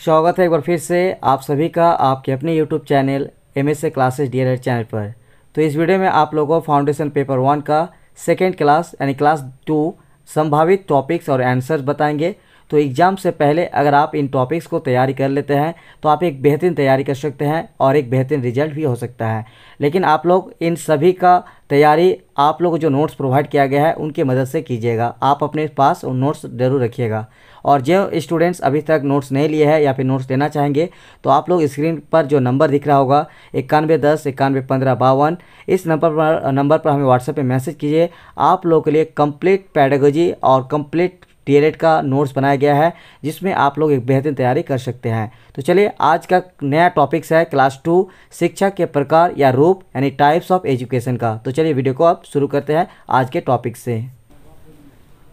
स्वागत है एक बार फिर से आप सभी का आपके अपने YouTube channel MSA classes DLED channel पर। तो इस वीडियो में आप लोगों को फाउंडेशन पेपर 1 का सेकेंड क्लास यानी क्लास 2 संभावित टॉपिक्स और आंसर्स बताएंगे। तो एग्ज़ाम से पहले अगर आप इन टॉपिक्स को तैयारी कर लेते हैं तो आप एक बेहतरीन तैयारी कर सकते हैं और एक बेहतरीन रिजल्ट भी हो सकता है। लेकिन आप लोग इन सभी का तैयारी आप लोगों को जो नोट्स प्रोवाइड किया गया है उनकी मदद से कीजिएगा। आप अपने पास उन नोट्स ज़रूर रखिएगा। और जो स्टूडेंट्स अभी तक नोट्स नहीं लिए हैं या फिर नोट्स लेना चाहेंगे तो आप लोग स्क्रीन पर जो नंबर दिख रहा होगा 9110 91 15 52, इस नंबर पर हमें व्हाट्सएप पे मैसेज कीजिए। आप लोगों के लिए कंप्लीट पैडागोजी और कंप्लीट DLED का नोट्स बनाया गया है जिसमें आप लोग एक बेहतरीन तैयारी कर सकते हैं। तो चलिए आज का नया टॉपिक्स है क्लास 2 शिक्षा के प्रकार या रूप यानी टाइप्स ऑफ एजुकेशन का। तो चलिए वीडियो को आप शुरू करते हैं आज के टॉपिक से।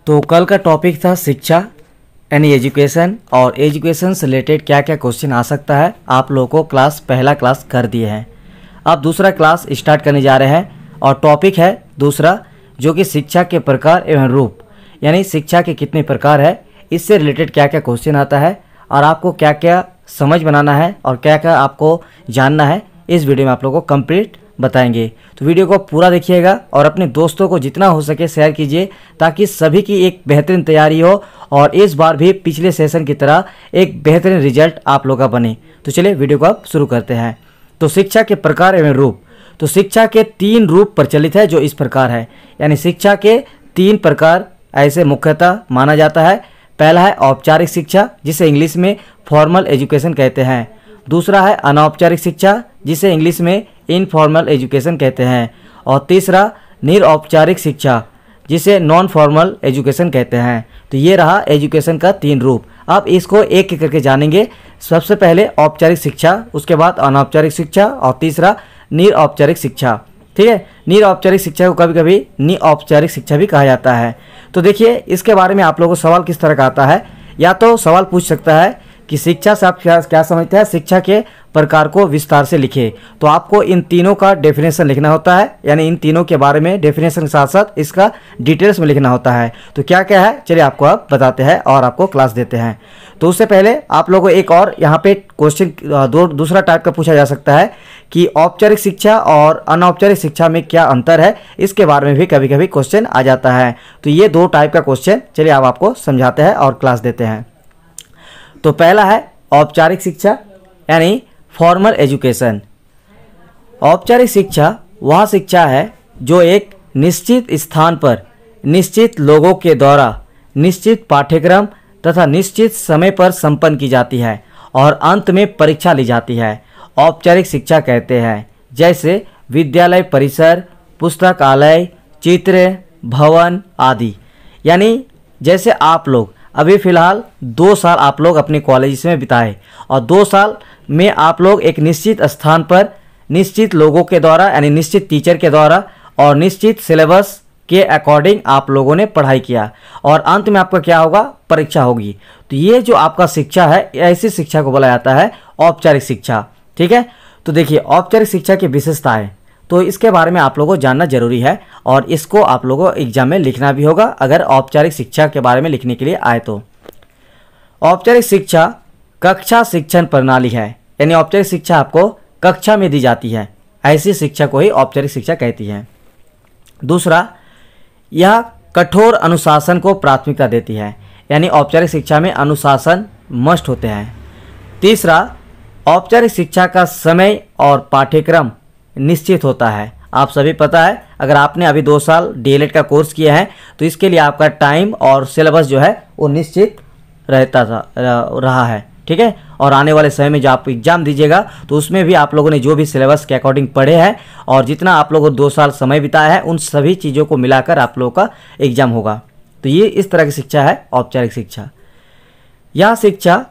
तो कल का टॉपिक था शिक्षा यानी एजुकेशन, और एजुकेशन से रिलेटेड क्या क्या क्वेश्चन आ सकता है आप लोगों को पहला क्लास कर दिए हैं। अब दूसरा क्लास स्टार्ट करने जा रहे हैं और टॉपिक है दूसरा जो कि शिक्षा के प्रकार एवं रूप यानी शिक्षा के कितने प्रकार है, इससे रिलेटेड क्या क्या क्वेश्चन आता है और आपको क्या क्या समझ बनाना है और क्या क्या आपको जानना है, इस वीडियो में आप लोगों को कंप्लीट बताएंगे। तो वीडियो को पूरा देखिएगा और अपने दोस्तों को जितना हो सके शेयर कीजिए ताकि सभी की एक बेहतरीन तैयारी हो और इस बार भी पिछले सेशन की तरह एक बेहतरीन रिजल्ट आप लोगों का बने। तो चलिए वीडियो को आप शुरू करते हैं। तो शिक्षा के प्रकार एवं रूप। तो शिक्षा के 3 रूप प्रचलित है जो इस प्रकार है, यानी शिक्षा के 3 प्रकार ऐसे मुख्यतः माना जाता है। पहला है औपचारिक शिक्षा जिसे इंग्लिश में फॉर्मल एजुकेशन कहते हैं। दूसरा है अनौपचारिक शिक्षा जिसे इंग्लिश में इनफॉर्मल एजुकेशन कहते हैं। और तीसरा निरौपचारिक शिक्षा जिसे नॉन फॉर्मल एजुकेशन कहते हैं। तो ये रहा एजुकेशन का 3 रूप। अब इसको एक एक करके जानेंगे। सबसे पहले औपचारिक शिक्षा, उसके बाद अनौपचारिक शिक्षा और तीसरा निरौपचारिक शिक्षा। ठीक है, निरौपचारिक शिक्षा को कभी कभी निरौपचारिक शिक्षा भी कहा जाता है। तो देखिए इसके बारे में आप लोगों को सवाल किस तरह का आता है। या तो सवाल पूछ सकता है कि शिक्षा से आप क्या समझते हैं, शिक्षा के प्रकार को विस्तार से लिखे। तो आपको इन तीनों का डेफिनेशन लिखना होता है, यानी इन तीनों के बारे में डेफिनेशन के साथ साथ इसका डिटेल्स में लिखना होता है। तो क्या क्या है चलिए आपको आप बताते हैं और आपको क्लास देते हैं। तो उससे पहले आप लोगों को एक और यहाँ पे क्वेश्चन दूसरा टाइप का पूछा जा सकता है कि औपचारिक शिक्षा और अनौपचारिक शिक्षा में क्या अंतर है, इसके बारे में भी कभी कभी क्वेश्चन आ जाता है। तो ये 2 टाइप का क्वेश्चन चलिए अब आपको समझाते हैं और क्लास देते हैं। तो पहला है औपचारिक शिक्षा यानी फॉर्मल एजुकेशन। औपचारिक शिक्षा वह शिक्षा है जो एक निश्चित स्थान पर निश्चित लोगों के द्वारा निश्चित पाठ्यक्रम तथा निश्चित समय पर संपन्न की जाती है और अंत में परीक्षा ली जाती है, औपचारिक शिक्षा कहते हैं। जैसे विद्यालय परिसर, पुस्तकालय, चित्र भवन आदि। यानी जैसे आप लोग अभी फ़िलहाल 2 साल आप लोग अपने कॉलेज में बिताए और 2 साल में आप लोग एक निश्चित स्थान पर निश्चित लोगों के द्वारा यानी निश्चित टीचर के द्वारा और निश्चित सिलेबस के अकॉर्डिंग आप लोगों ने पढ़ाई किया और अंत में आपका क्या होगा, परीक्षा होगी। तो ये जो आपका शिक्षा है ऐसी शिक्षा को बोला जाता है औपचारिक शिक्षा। ठीक है, तो देखिए औपचारिक शिक्षा की विशेषताएं, तो इसके बारे में आप लोगों को जानना जरूरी है और इसको आप लोगों को एग्जाम में लिखना भी होगा अगर औपचारिक शिक्षा के बारे में लिखने के लिए आए तो। औपचारिक शिक्षा कक्षा शिक्षण प्रणाली है, यानी औपचारिक शिक्षा आपको कक्षा में दी जाती है, ऐसी शिक्षा को ही औपचारिक शिक्षा कहती है। दूसरा, यह कठोर अनुशासन को प्राथमिकता देती है, यानी औपचारिक शिक्षा में अनुशासन मस्ट होते हैं। तीसरा, औपचारिक शिक्षा का समय और पाठ्यक्रम निश्चित होता है। आप सभी पता है अगर आपने अभी 2 साल DLED का कोर्स किया है तो इसके लिए आपका टाइम और सिलेबस जो है वो निश्चित रहा है। ठीक है, और आने वाले समय में जो आप एग्ज़ाम दीजिएगा तो उसमें भी आप लोगों ने जो भी सिलेबस के अकॉर्डिंग पढ़े हैं और जितना आप लोगों को 2 साल समय बिताया है उन सभी चीज़ों को मिलाकर आप लोगों का एग्ज़ाम होगा। तो ये इस तरह की शिक्षा है औपचारिक शिक्षा। यह शिक्षा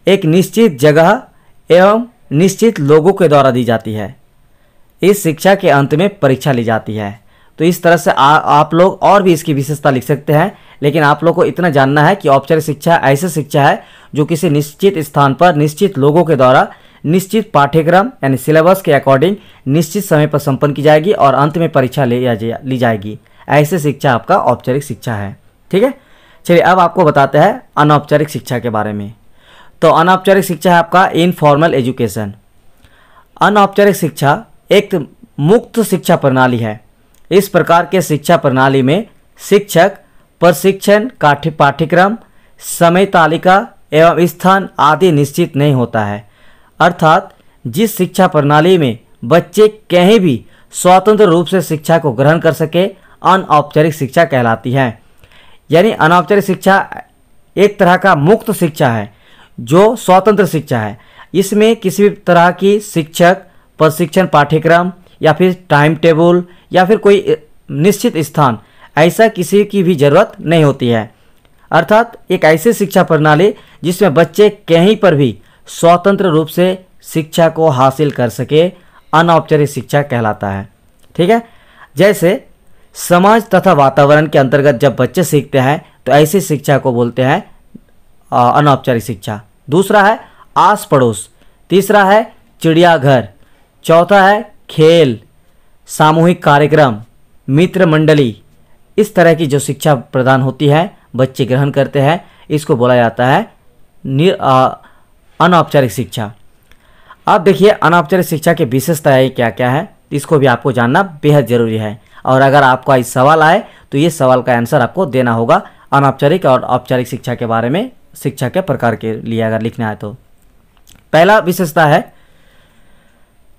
एक निश्चित जगह एवं निश्चित लोगों के द्वारा दी जाती है। इस शिक्षा के अंत में परीक्षा ली जाती है। तो इस तरह से आप लोग और भी इसकी विशेषता लिख सकते हैं, लेकिन आप लोग को इतना जानना है कि औपचारिक शिक्षा ऐसी शिक्षा है जो किसी निश्चित स्थान पर निश्चित लोगों के द्वारा निश्चित पाठ्यक्रम यानी सिलेबस के अकॉर्डिंग निश्चित समय पर संपन्न की जाएगी और अंत में परीक्षा ली जाएगी। ऐसी शिक्षा आपका औपचारिक शिक्षा है। ठीक है, चलिए अब आपको बताते हैं अनौपचारिक शिक्षा के बारे में। तो अनौपचारिक शिक्षा है आपका इनफॉर्मल एजुकेशन। अनौपचारिक शिक्षा एक मुक्त शिक्षा प्रणाली है। इस प्रकार के शिक्षा प्रणाली में शिक्षक प्रशिक्षण, पाठ्यक्रम, समय तालिका एवं स्थान आदि निश्चित नहीं होता है। अर्थात जिस शिक्षा प्रणाली में बच्चे कहीं भी स्वतंत्र रूप से शिक्षा को ग्रहण कर सके अनौपचारिक शिक्षा कहलाती है। यानी अनौपचारिक शिक्षा एक तरह का मुक्त शिक्षा है जो स्वतंत्र शिक्षा है। इसमें किसी भी तरह की शिक्षक, प्रशिक्षण, पाठ्यक्रम या फिर टाइम टेबल या फिर कोई निश्चित स्थान ऐसा किसी की भी ज़रूरत नहीं होती है। अर्थात एक ऐसी शिक्षा प्रणाली जिसमें बच्चे कहीं पर भी स्वतंत्र रूप से शिक्षा को हासिल कर सके अनौपचारिक शिक्षा कहलाता है। ठीक है, जैसे समाज तथा वातावरण के अंतर्गत जब बच्चे सीखते हैं तो ऐसी शिक्षा को बोलते हैं अनौपचारिक शिक्षा। दूसरा है आस पड़ोस, तीसरा है चिड़ियाघर, चौथा है खेल, सामूहिक कार्यक्रम, मित्र मंडली। इस तरह की जो शिक्षा प्रदान होती है बच्चे ग्रहण करते हैं, इसको बोला जाता है अनौपचारिक शिक्षा। अब देखिए अनौपचारिक शिक्षा की विशेषताएं क्या क्या है, इसको भी आपको जानना बेहद ज़रूरी है। और अगर आपको आज सवाल आए तो ये सवाल का आंसर आपको देना होगा अनौपचारिक और औपचारिक शिक्षा के बारे में, शिक्षा के प्रकार के लिए अगर लिखना है तो। पहला विशेषता है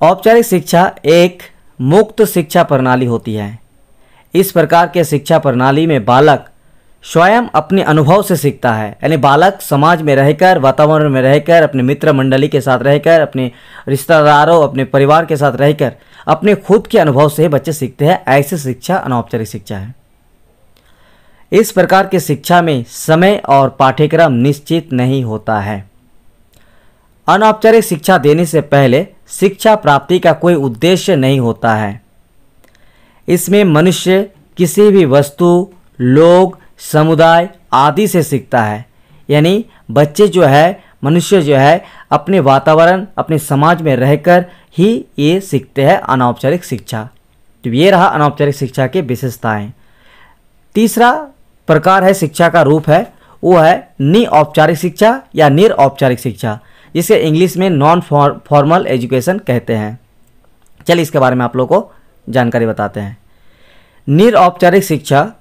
औपचारिक शिक्षा एक मुक्त शिक्षा प्रणाली होती है। इस प्रकार के शिक्षा प्रणाली में बालक स्वयं अपने अनुभव से सीखता है। यानी बालक समाज में रहकर, वातावरण में रहकर, अपने मित्र मंडली के साथ रहकर, अपने रिश्तेदारों, अपने परिवार के साथ रहकर अपने खुद के अनुभव से बच्चे सीखते हैं। ऐसी शिक्षा अनौपचारिक शिक्षा है। इस प्रकार की शिक्षा में समय और पाठ्यक्रम निश्चित नहीं होता है। अनौपचारिक शिक्षा देने से पहले शिक्षा प्राप्ति का कोई उद्देश्य नहीं होता है। इसमें मनुष्य किसी भी वस्तु, लोग, समुदाय आदि से सीखता है। यानी बच्चे जो है, मनुष्य जो है अपने वातावरण, अपने समाज में रहकर ही ये सीखते हैं अनौपचारिक शिक्षा। तो ये रहा अनौपचारिक शिक्षा की विशेषताएं। तीसरा प्रकार है शिक्षा का रूप है, वो है निऔपचारिक शिक्षा या निरऔपचारिक शिक्षा, जिसे इंग्लिश में नॉन फॉर्मल एजुकेशन कहते हैं। चलिए इसके बारे में आप लोगों को जानकारी बताते हैं। निरऔपचारिक शिक्षा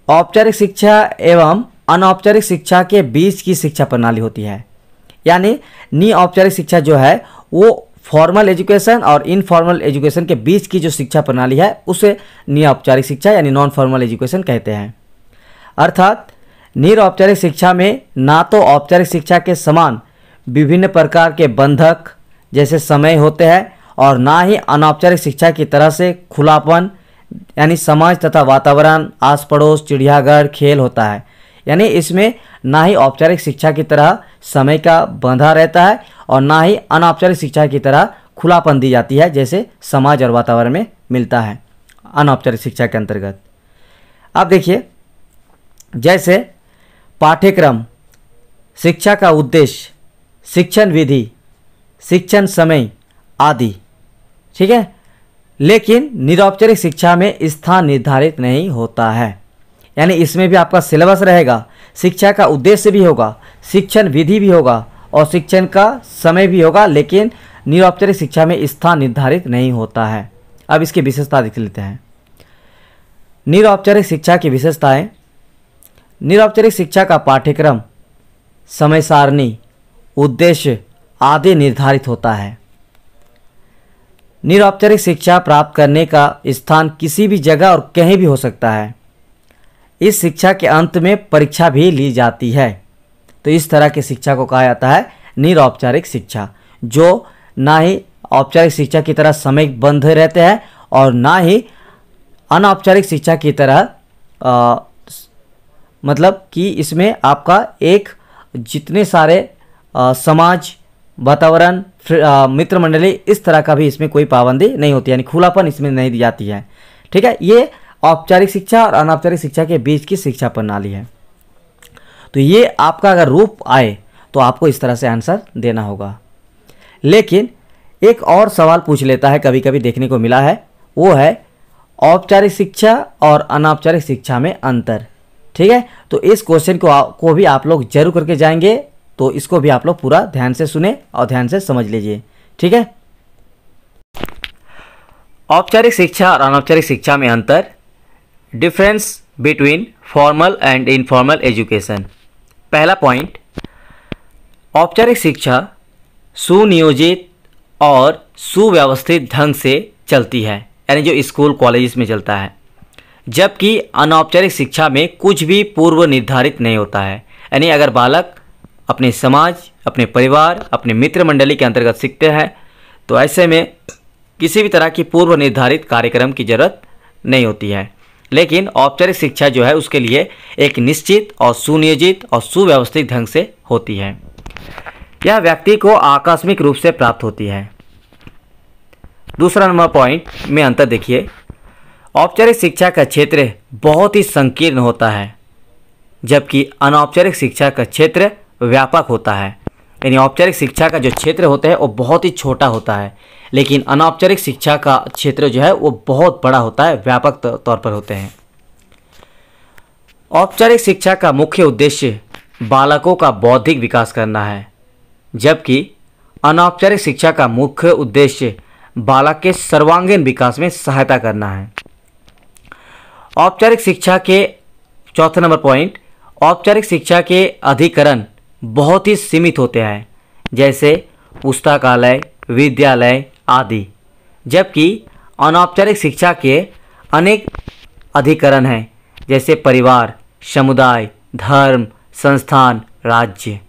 औपचारिक शिक्षा एवं अनौपचारिक शिक्षा के बीच की शिक्षा प्रणाली होती है। यानी निऔपचारिक शिक्षा जो है वो फॉर्मल एजुकेशन और इनफॉर्मल एजुकेशन के बीच की जो शिक्षा प्रणाली है उसे निऔपचारिक शिक्षा यानी नॉन फॉर्मल एजुकेशन कहते हैं। अर्थात निरौपचारिक शिक्षा में ना तो औपचारिक शिक्षा के समान विभिन्न प्रकार के बंधक जैसे समय होते हैं और ना ही अनौपचारिक शिक्षा की तरह से खुलापन यानी समाज तथा वातावरण, आस पड़ोस, चिड़ियाघर, खेल होता है। यानी इसमें ना ही औपचारिक शिक्षा की तरह समय का बंधा रहता है और ना ही अनौपचारिक शिक्षा की तरह खुलापन दी जाती है जैसे समाज और वातावरण में मिलता है अनौपचारिक शिक्षा के अंतर्गत। अब देखिए जैसे पाठ्यक्रम, शिक्षा का उद्देश्य, शिक्षण विधि, शिक्षण समय आदि। ठीक है, लेकिन निरौपचारिक शिक्षा में स्थान निर्धारित नहीं होता है। यानी इसमें भी आपका सिलेबस रहेगा, शिक्षा का उद्देश्य भी होगा, शिक्षण विधि भी होगा और शिक्षण का समय भी होगा, लेकिन निरौपचारिक शिक्षा में स्थान निर्धारित नहीं होता है। अब इसकी विशेषता देख लेते हैं। निरौपचारिक शिक्षा की विशेषताएं। निरौपचारिक शिक्षा का पाठ्यक्रम, समय सारणी, उद्देश्य आदि निर्धारित होता है। निरौपचारिक शिक्षा प्राप्त करने का स्थान किसी भी जगह और कहीं भी हो सकता है। इस शिक्षा के अंत में परीक्षा भी ली जाती है। तो इस तरह की शिक्षा को कहा जाता है निरौपचारिक शिक्षा, जो ना ही औपचारिक शिक्षा की तरह समय बंधे रहते हैं और ना ही अनौपचारिक शिक्षा की तरह मतलब कि इसमें आपका एक जितने सारे समाज, वातावरण, मित्र मंडली इस तरह का भी इसमें कोई पाबंदी नहीं होती, यानी खुलापन इसमें नहीं दी जाती है। ठीक है, ये औपचारिक शिक्षा और अनौपचारिक शिक्षा के बीच की शिक्षा प्रणाली है। तो ये आपका अगर रूप आए तो आपको इस तरह से आंसर देना होगा। लेकिन एक और सवाल पूछ लेता है, कभी कभी देखने को मिला है, वो है औपचारिक शिक्षा और अनौपचारिक शिक्षा में अंतर। ठीक है, तो इस क्वेश्चन को भी आप लोग जरूर करके जाएंगे तो इसको भी आप लोग पूरा ध्यान से सुने और ध्यान से समझ लीजिए, ठीक है। औपचारिक शिक्षा और अनौपचारिक शिक्षा में अंतर, difference between formal and informal education. पहला पॉइंट, औपचारिक शिक्षा सुनियोजित और सुव्यवस्थित ढंग से चलती है, यानी जो स्कूल कॉलेज में चलता है, जबकि अनौपचारिक शिक्षा में कुछ भी पूर्व निर्धारित नहीं होता है। यानी अगर बालक अपने समाज, अपने परिवार, अपने मित्र मंडली के अंतर्गत सीखते हैं तो ऐसे में किसी भी तरह की पूर्व निर्धारित कार्यक्रम की जरूरत नहीं होती है। लेकिन औपचारिक शिक्षा जो है उसके लिए एक निश्चित और सुनियोजित और सुव्यवस्थित ढंग से होती है। यह व्यक्ति को आकस्मिक रूप से प्राप्त होती है। दूसरा नंबर पॉइंट में अंतर देखिए, औपचारिक शिक्षा का क्षेत्र बहुत ही संकीर्ण होता है, जबकि अनौपचारिक शिक्षा का क्षेत्र व्यापक होता है। यानी औपचारिक शिक्षा का जो क्षेत्र होता है वो बहुत ही छोटा होता है, लेकिन अनौपचारिक शिक्षा का क्षेत्र जो है वो बहुत बड़ा होता है, व्यापक तौर पर होते हैं। औपचारिक शिक्षा का मुख्य उद्देश्य बालकों का बौद्धिक विकास करना है, जबकि अनौपचारिक शिक्षा का मुख्य उद्देश्य बालक के सर्वांगीण विकास में सहायता करना है। औपचारिक शिक्षा के चौथा नंबर पॉइंट, औपचारिक शिक्षा के अधिकरण बहुत ही सीमित होते हैं, जैसे पुस्तकालय, विद्यालय आदि, जबकि अनौपचारिक शिक्षा के अनेक अधिकरण हैं, जैसे परिवार, समुदाय, धर्म, संस्थान, राज्य।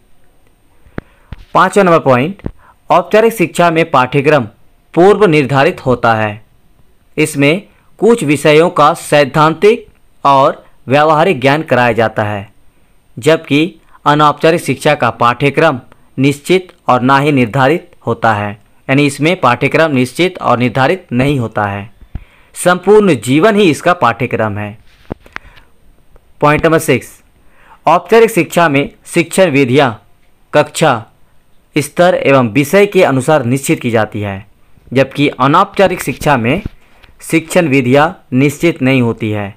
पांचवा नंबर पॉइंट, औपचारिक शिक्षा में पाठ्यक्रम पूर्व निर्धारित होता है। इसमें कुछ विषयों का सैद्धांतिक और व्यावहारिक ज्ञान कराया जाता है, जबकि अनौपचारिक शिक्षा का पाठ्यक्रम निश्चित और ना ही निर्धारित होता है। यानी इसमें पाठ्यक्रम निश्चित और निर्धारित नहीं होता है, संपूर्ण जीवन ही इसका पाठ्यक्रम है। पॉइंट नंबर 6, औपचारिक शिक्षा में शिक्षण विधियाँ कक्षा, स्तर एवं विषय के अनुसार निश्चित की जाती है, जबकि अनौपचारिक शिक्षा में शिक्षण विधियाँ निश्चित नहीं होती है।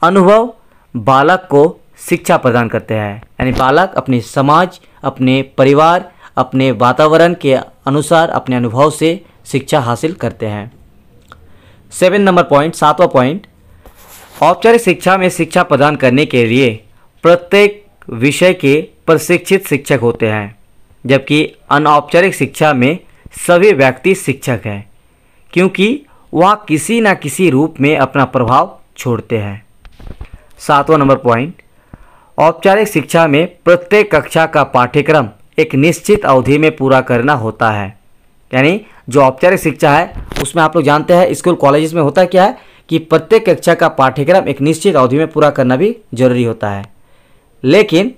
अनुभव बालक को शिक्षा प्रदान करते हैं, यानी बालक अपने समाज, अपने परिवार, अपने वातावरण के अनुसार अपने अनुभव से शिक्षा हासिल करते हैं। 7 नंबर पॉइंट, 7वां पॉइंट, औपचारिक शिक्षा में शिक्षा प्रदान करने के लिए प्रत्येक विषय के प्रशिक्षित शिक्षक होते हैं, जबकि अनौपचारिक शिक्षा में सभी व्यक्ति शिक्षक हैं, क्योंकि वह किसी न किसी रूप में अपना प्रभाव छोड़ते हैं। 7वां नंबर पॉइंट, औपचारिक शिक्षा में प्रत्येक कक्षा का पाठ्यक्रम एक निश्चित अवधि में पूरा करना होता है। यानी जो औपचारिक शिक्षा है उसमें आप लोग जानते हैं स्कूल कॉलेजेस में होता क्या है कि प्रत्येक कक्षा का पाठ्यक्रम एक निश्चित अवधि में पूरा करना भी जरूरी होता है, लेकिन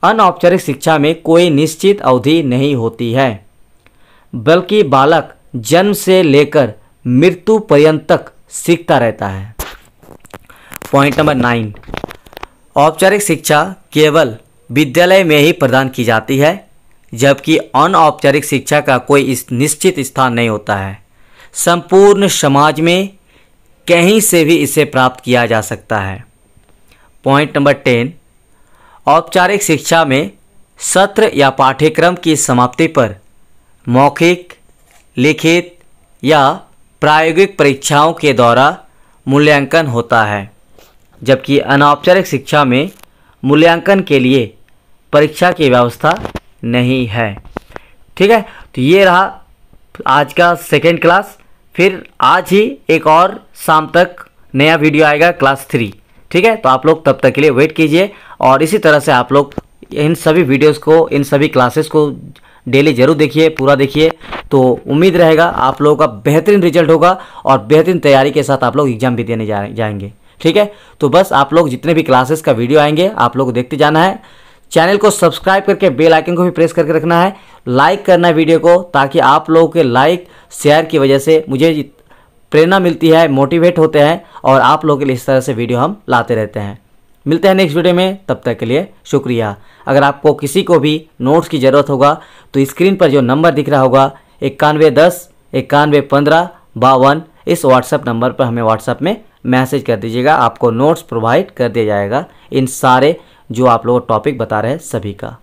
अनौपचारिक शिक्षा में कोई निश्चित अवधि नहीं होती है, बल्कि बालक जन्म से लेकर मृत्यु पर्यंत तक सीखता रहता है। पॉइंट नंबर 9, औपचारिक शिक्षा केवल विद्यालय में ही प्रदान की जाती है, जबकि अनौपचारिक शिक्षा का कोई निश्चित स्थान नहीं होता है। संपूर्ण समाज में कहीं से भी इसे प्राप्त किया जा सकता है। पॉइंट नंबर 10, औपचारिक शिक्षा में सत्र या पाठ्यक्रम की समाप्ति पर मौखिक, लिखित या प्रायोगिक परीक्षाओं के द्वारा मूल्यांकन होता है, जबकि अनौपचारिक शिक्षा में मूल्यांकन के लिए परीक्षा की व्यवस्था नहीं है। ठीक है, तो ये रहा आज का सेकेंड क्लास। फिर आज ही एक और शाम तक नया वीडियो आएगा क्लास 3। ठीक है, तो आप लोग तब तक के लिए वेट कीजिए और इसी तरह से आप लोग इन सभी वीडियोस को, इन सभी क्लासेस को डेली जरूर देखिए, पूरा देखिए। तो उम्मीद रहेगा आप लोगों का बेहतरीन रिजल्ट होगा और बेहतरीन तैयारी के साथ आप लोग एग्जाम भी देने जाएंगे। ठीक है, तो बस आप लोग जितने भी क्लासेस का वीडियो आएंगे आप लोग देखते जाना है। चैनल को सब्सक्राइब करके बेल आइकन को भी प्रेस करके रखना है, लाइक करना है वीडियो को, ताकि आप लोगों के लाइक शेयर की वजह से मुझे प्रेरणा मिलती है, मोटिवेट होते हैं और आप लोगों के लिए इस तरह से वीडियो हम लाते रहते हैं। मिलते हैं नेक्स्ट वीडियो में, तब तक के लिए शुक्रिया। अगर आपको किसी को भी नोट्स की ज़रूरत होगा तो स्क्रीन पर जो नंबर दिख रहा होगा 9110 91 15 52, इस व्हाट्सएप नंबर पर हमें व्हाट्सएप में मैसेज कर दीजिएगा। आपको नोट्स प्रोवाइड कर दिया जाएगा इन सारे जो आप लोग टॉपिक बता रहे हैं सभी का।